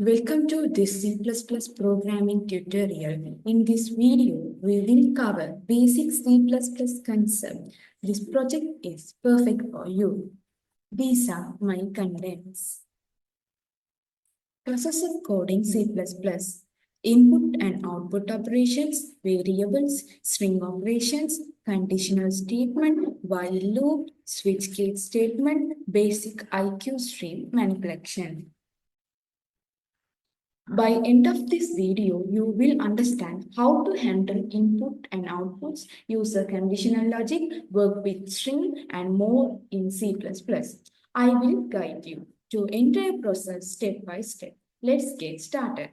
Welcome to this C++ programming tutorial. In this video, we will cover basic C++ concept. This project is perfect for you. These are my contents. Process of coding C++. Input and output operations, variables, string operations, conditional statement, while loop, switch case statement, basic IQ stream manipulation. By end of this video, you will understand how to handle input and outputs, use a conditional logic, work with string, and more in C++. I will guide you to entire process step by step. Let's get started.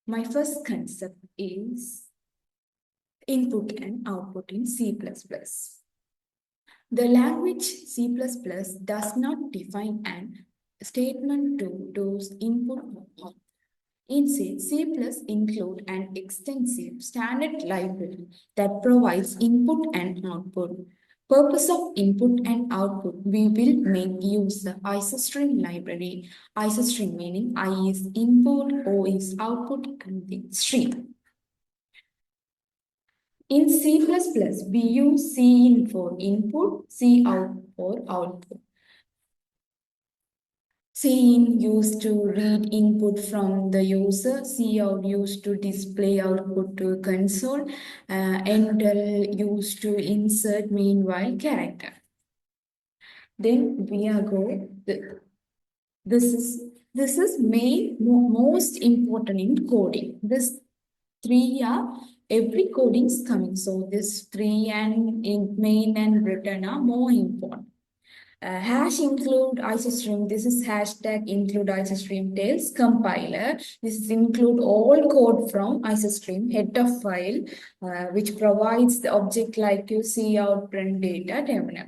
My first concept is input and output in C++. The language C++ does not define an statement to those input or output. Instead, C++ include an extensive standard library that provides input and output. Purpose of input and output, we will make use the isostream library. Isostream meaning I is input, O is output, and the stream. In C++, we use Cin for input, Cout for output. Cin used to read input from the user, Cout used to display output to console, Endl used to insert meanwhile character. Then we are going. This is most important in coding. This three are every coding is coming. So this three and in main and return are more important. Hash include isostream. This is hashtag include isostream tails compiler. This is include all code from isostream header file, which provides the object like to see out print data terminal.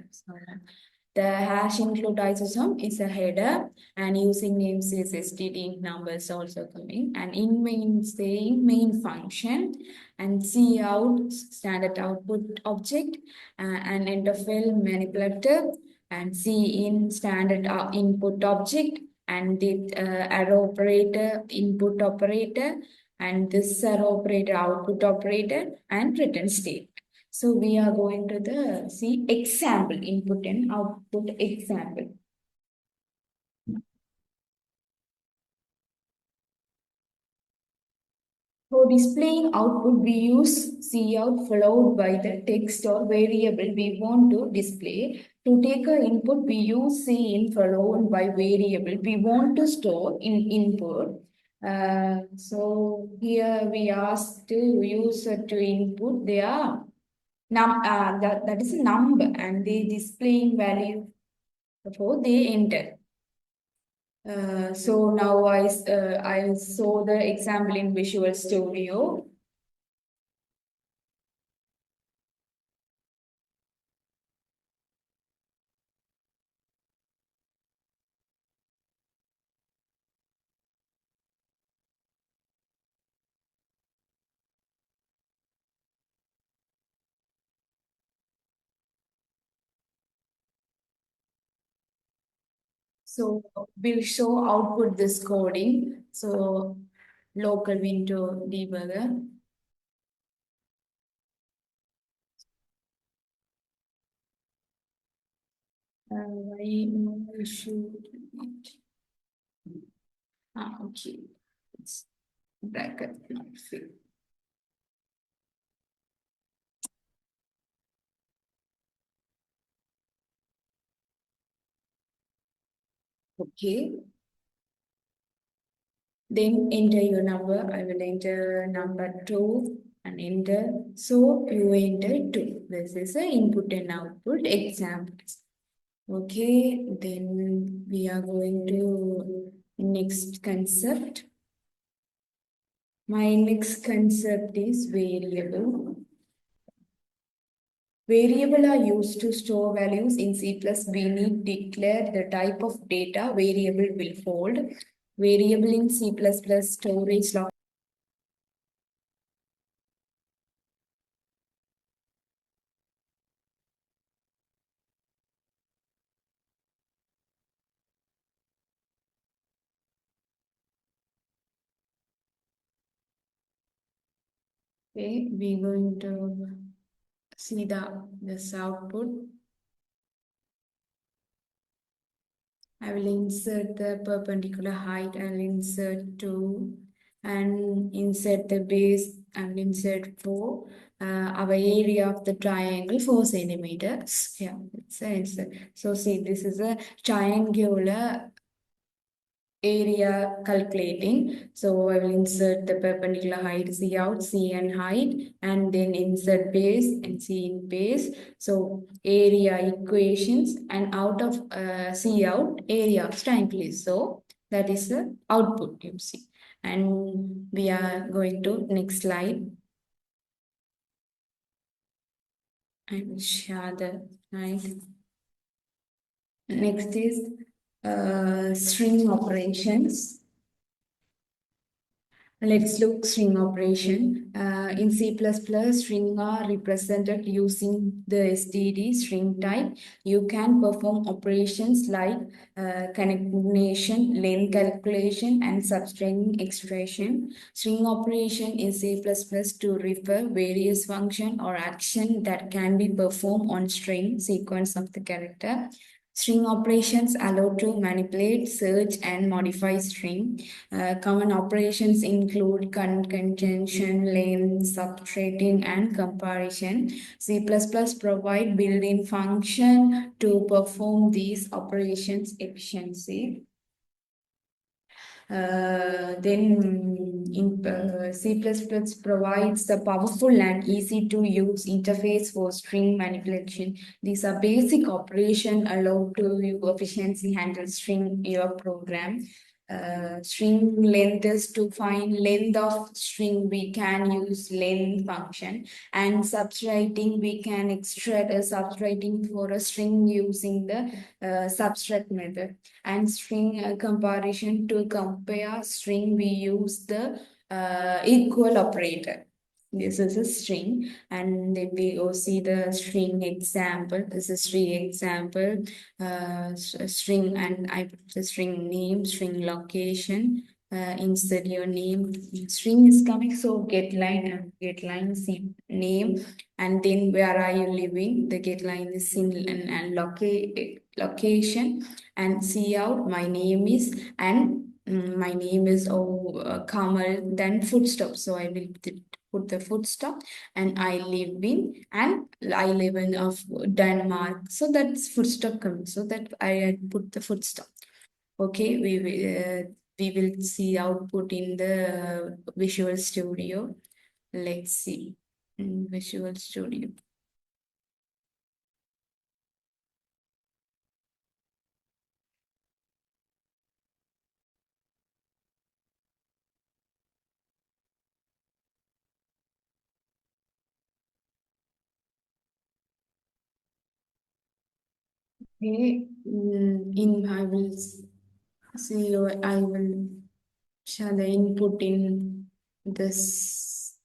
The hash include isosome is a header and using namespace std numbers also coming and in main saying main function and see out standard output object and interface manipulator and C in standard input object and the arrow operator input operator and this arrow operator output operator and return state. So we are going to the see example input and output example. For displaying output, we use cout followed by the text or variable we want to display. To take our input, we use cin followed by variable we want to store in input. So here we ask to use to input their that is a number and they displaying value before they enter. So now I saw the example in Visual Studio. So we'll show output this coding. So local window debugger. Why should it? Okay. It's bracket not fill. Okay. Then enter your number. I will enter number 2 and enter. So you enter 2. This is the input and output examples. Okay, then we are going to next concept. My next concept is variable. Variable are used to store values in C++. We need declare the type of data variable will hold. Variable in C++ storage logic. Okay, we're going to see this output. I will insert the perpendicular height. I will insert 2 and insert the base. I will insert 4. Our area of the triangle 4 centimeters. Yeah, it's so see, this is a triangular area calculating. So I will insert the perpendicular height, C out, C and height, and then insert base and C in base. So area equations and out of C out, area of triangle is. So that is the output you see. And we are going to next slide. I will share the slide. Next is string operations. Let's look string operation. In C++, string are represented using the std string type. You can perform operations like concatenation, length calculation, and substring extraction. String operation in C++ to refer various function or action that can be performed on string sequence of the character. String operations allow to manipulate, search, and modify string. Common operations include concatenation, length, subtracting, and comparison. C++ provide built-in function to perform these operations efficiently. Then in C++ provides the powerful and easy to use interface for string manipulation. These are basic operation allow to you efficiently handle string in your program. String length is to find length of string, we can use length function, and subtracting we can extract a subtracting for a string using the subtract method, and string comparison to compare string we use the equal operator. This is a string, and then we go see the string example. This is string example, string, and I put the string name, string location, insert your name. String is coming, so get line and get line see name, and then where are you living? The get line is in and location, and see out my name is, and my name is Kamal, then footstop. So I will put the footstop, and I live in, and I live in of Denmark. So that's footstop coming. So that I put the footstop. Okay, we will see output in the Visual Studio. Let's see in Visual Studio. Okay, I will see. I will share the input in this.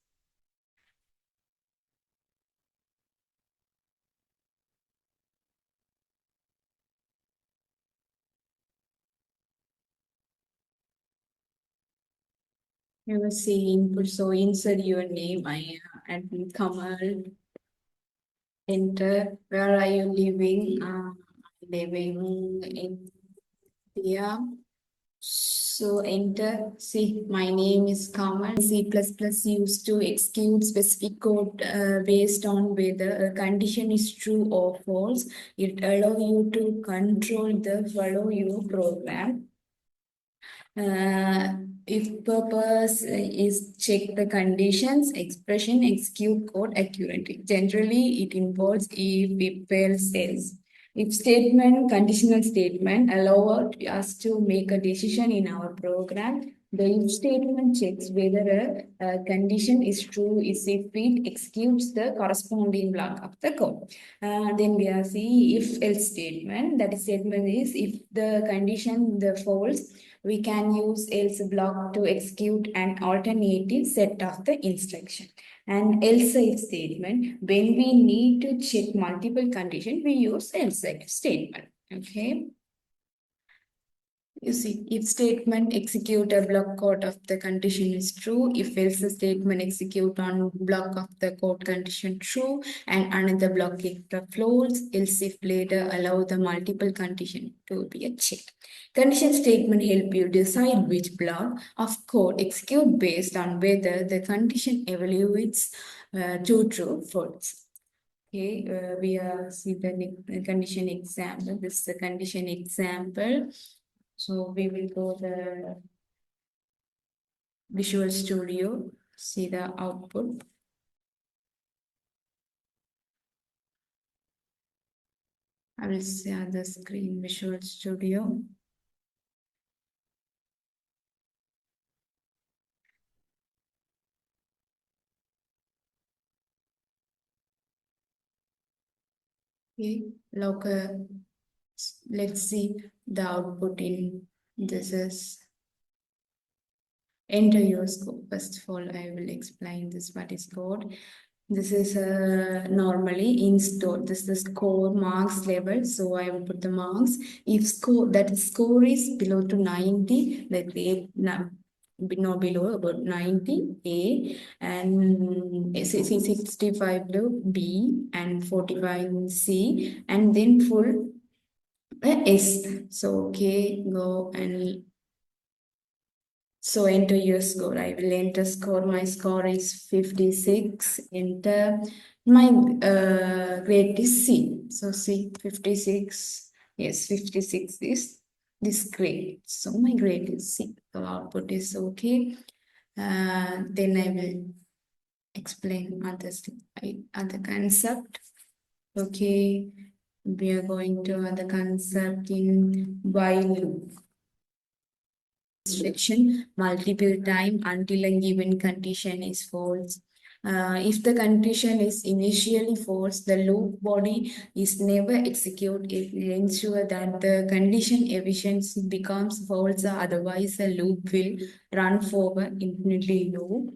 You will see input. So insert your name. I and Kamal. Enter. Where are you living? Living in India. So enter, see, my name is Kamal. C++ used to execute specific code based on whether a condition is true or false. It allows you to control the follow your program. If purpose is check the conditions, expression, execute code accurately. Generally, it involves if else else. If statement, conditional statement, allow us to make a decision in our program. The if statement checks whether a condition is true is if it executes the corresponding block of the code. Then we are see if else statement. That statement is if the condition the false, we can use else block to execute an alternative set of the instruction. And else if statement, when we need to check multiple conditions, we use else if statement. Okay. You see, if statement execute a block code of the condition is true, if else statement execute on block of the code condition true, and another block if the false, else if later allow the multiple condition to be checked. Condition statement help you decide which block of code execute based on whether the condition evaluates true, false. Okay, we see the condition example. This is the condition example. So we will go the Visual Studio, see the output. I will share the screen Visual Studio. Okay, local. Let's see the output in this is enter your scope. First of all, I will explain this what is code. This is normally installed. This is the score marks level. So I will put the marks. If score is below to 90, let me no below about 90 A and 65 below B and 45 C and then full S. So okay, go and so enter your score. I will enter score. My score is 56. Enter. My grade is C. So C 56. Yes, 56 is this grade. So my grade is C. So output is okay. Then I will explain other concept. Okay. We are going to other concept in while loop. Instruction multiple time until a given condition is false. If the condition is initially false, the loop body is never executed. It ensures that the condition efficiency becomes false, otherwise the loop will run forward infinitely loop.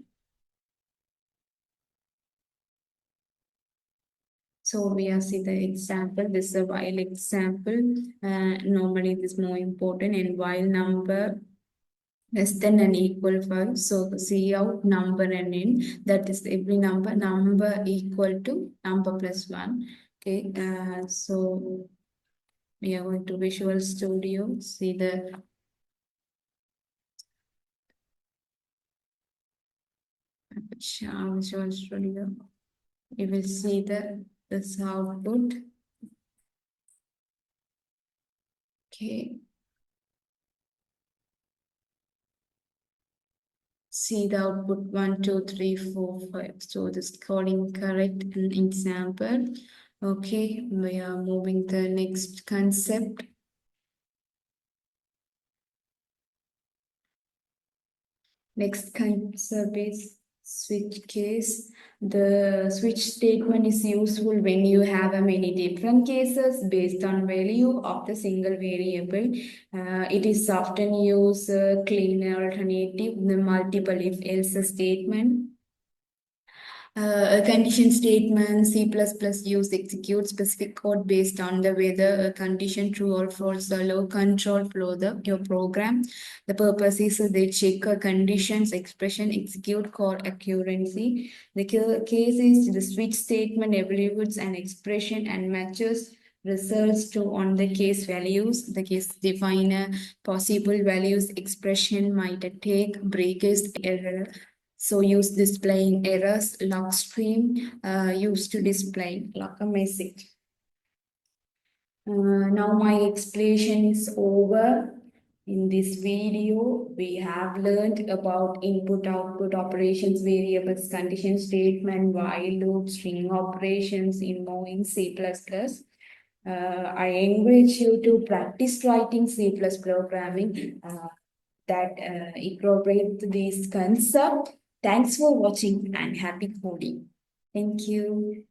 So we are see the example. This is a while example. Normally this is more important and while number less than and equal 5. So see out number and in that is every number equal to number plus 1. Okay, so we are going to Visual Studio, see the Visual Studio. You will see this output. Okay. See the output 1, 2, 3, 4, 5. So this coding correct an example. Okay, we are moving the next concept. Next concept is switch case. The switch statement is useful when you have many different cases based on value of the single variable. It is often used cleaner alternative, the multiple if else statement. A condition statement, C++ use execute specific code based on the whether a condition true or false, allow control flow your program. The purpose is they check a conditions, expression, execute code accuracy. The case is the switch statement evaluates an expression and matches results to on the case values. The case define possible values expression might take breakers error. So use displaying errors, log stream used to display log a message. Now my explanation is over. In this video, we have learned about input, output operations, variables, condition statement, while loop, string operations in more in C++. I encourage you to practice writing C++ programming that incorporate these concepts. Thanks for watching and happy coding. Thank you.